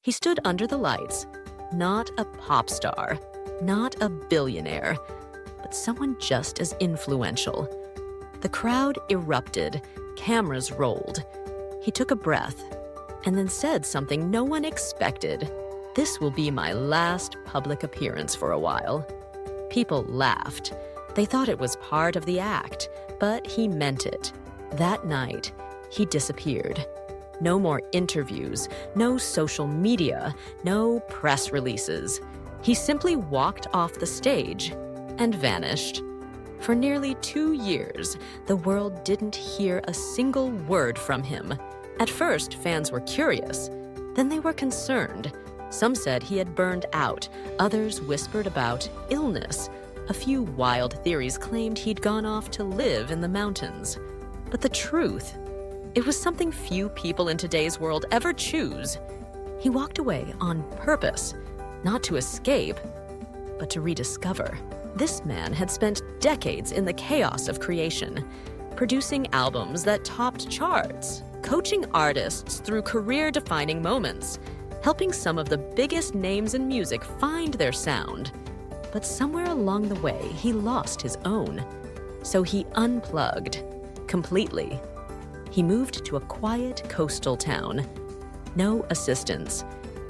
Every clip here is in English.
He stood under the lights, not a pop star, not a billionaire, but someone just as influential. The crowd erupted, cameras rolled. He took a breath and then said something no one expected. "This will be my last public appearance for a while." People laughed. They thought it was part of the act, but he meant it. That night, he disappeared. No more interviews, no social media, no press releases. He simply walked off the stage and vanished. For nearly 2 years, the world didn't hear a single word from him. At first, fans were curious. Then they were concerned. Some said he had burned out. Others whispered about illness. A few wild theories claimed he'd gone off to live in the mountains. But the truth, it was something few people in today's world ever choose. He walked away on purpose, not to escape, but to rediscover. This man had spent decades in the chaos of creation, producing albums that topped charts, coaching artists through career-defining moments, helping some of the biggest names in music find their sound. But somewhere along the way, he lost his own. So he unplugged completely. He moved to a quiet coastal town. No assistants,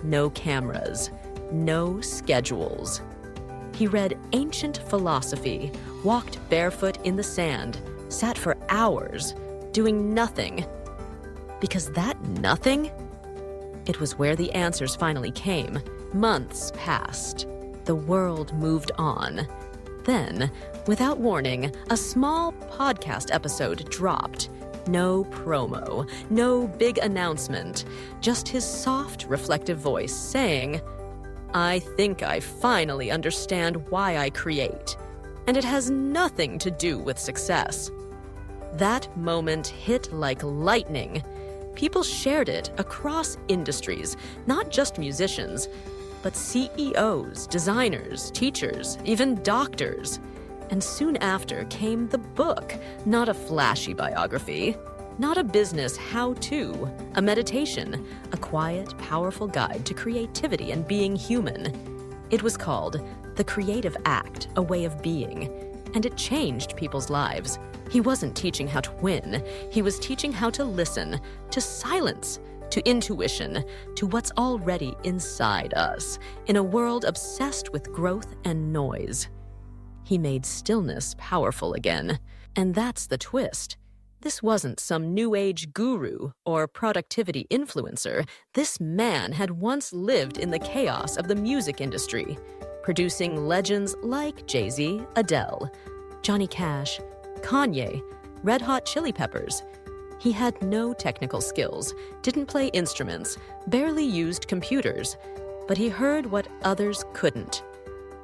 no cameras, no schedules. He read ancient philosophy, walked barefoot in the sand, sat for hours, doing nothing. Because that nothing, it was where the answers finally came. Months passed. The world moved on. Then, without warning, a small podcast episode dropped. No promo, no big announcement, just his soft, reflective voice saying, "I think I finally understand why I create, and it has nothing to do with success." That moment hit like lightning. People shared it across industries, not just musicians, but CEOs, designers, teachers, even doctors. And soon after came the book, not a flashy biography, not a business how-to, a meditation, a quiet, powerful guide to creativity and being human. It was called The Creative Act, A Way of Being, and it changed people's lives. He wasn't teaching how to win. He was teaching how to listen, to silence, to intuition, to what's already inside us, in a world obsessed with growth and noise. He made stillness powerful again. And that's the twist. This wasn't some new age guru or productivity influencer. This man had once lived in the chaos of the music industry, producing legends like Jay-Z, Adele, Johnny Cash, Kanye, Red Hot Chili Peppers. He had no technical skills, didn't play instruments, barely used computers, but he heard what others couldn't.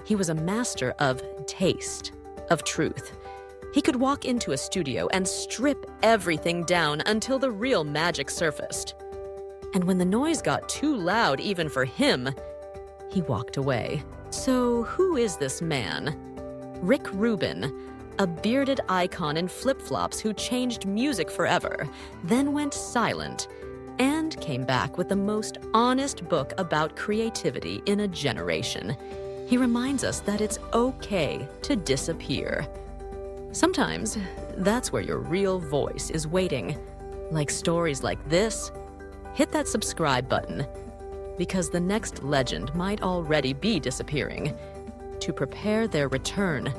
He was a master of taste, of truth. He could walk into a studio and strip everything down until the real magic surfaced. And when the noise got too loud even for him, he walked away. So who is this man? Rick Rubin, a bearded icon in flip-flops who changed music forever, then went silent, and came back with the most honest book about creativity in a generation. He reminds us that it's okay to disappear. Sometimes, that's where your real voice is waiting. Like stories like this, hit that subscribe button, because the next legend might already be disappearing. To prepare their return,